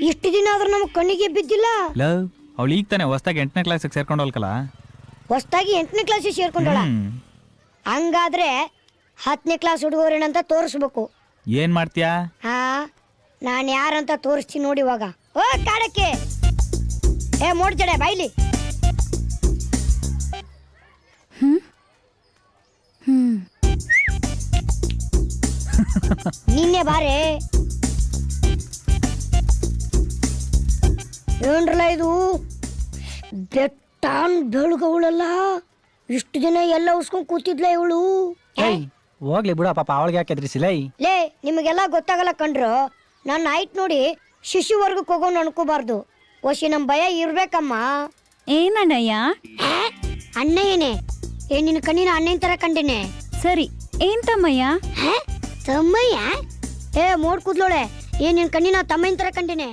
ಇಷ್ಟು ದಿನ ಆದ್ರೂ ನಮಗ್ ಕಣ್ಣಿಗೆ ಬಿದ್ದಿಲ್ಲ. ಲವ್ ಅವಳು ಈಗ ತಾನೆ ಹೊಸ್ದಾಗಿ 8ನೇ ಕ್ಲಾಸಿಗೆ ಸೇರ್ಕೊಂಡವಲ್ಕಲ್ಲ. ಹೊಸ್ದಾಗಿ 8ನೇ ಕ್ಲಾಸಿಗೆ ಸೇರ್ಕೊಂಡಳ. ಹಂಗಾದ್ರೆ 10ನೇ ಕ್ಲಾಸ್ ಹುಡುಗರೇನಂತ ತೋರಿಸ್ಬೇಕು. ಏನ್ ಮಾಡ್ತೀಯಾ? ಹಾ, ನಾನು ಯಾರಂತ ತೋರಿಸ್ತೀನಿ ನೋಡಿ ಇವಾಗ. ಓ ಕಾಡಕ್ಕೆ ಮೋಡ್ಜಡೆ ಬಾಯ್ಲಿ. ನಿನ್ನೆ ಬಾರೆ ಏನ್ರಲ್ಲ ಇದು ಬೆಟ್ಟಾನ್ ಬೆಳಗವಳಲ್ಲ. ಇಷ್ಟು ದಿನ ಎಲ್ಲ ಉಸ್ಕೊಂಡ್ ಕೂತಿದ್ಲ ಇವಳು. ಹೋಗ್ಲಿ ಬಿಡ ಪಾಪ, ಅವಳಿಗೆ ಯಾಕೆ ಎದ್ರಿಸಿಲ್ಲ. ಲೇ ನಿಮಗೆಲ್ಲ ಗೊತ್ತಾಗಲ್ಲ ಕಣ್ರು. ನನ್ನ ಹೈಟ್ ನೋಡಿ ಶಿಶುವರ್ಗಕ್ಕೆ ಹೋಗೋಣ ಅನ್ಕೋಬಾರ್ದು. ಓಶಿ ನಮ್ ಭಯ ಇರ್ಬೇಕಮ್ಮ. ಏನಣ್ಣಯ್ಯ? ಅಣ್ಣ ಏನೇ ನಿನ್ನ ಕಣ್ಣಿನ ಅಣ್ಣನ ತರ ಕಂಡಿನೇ. ಸರಿ, ಏನ್ ತಮ್ಮಯ್ಯ? ತಮ್ಮಯ್ಯ? ಮೋಡ್ ಕೂದ್ಲೋಳೆ ನಿನ್ನ ಕಣ್ಣಿನ ತಮ್ಮನ ತರ ಕಂಡಿನೇ.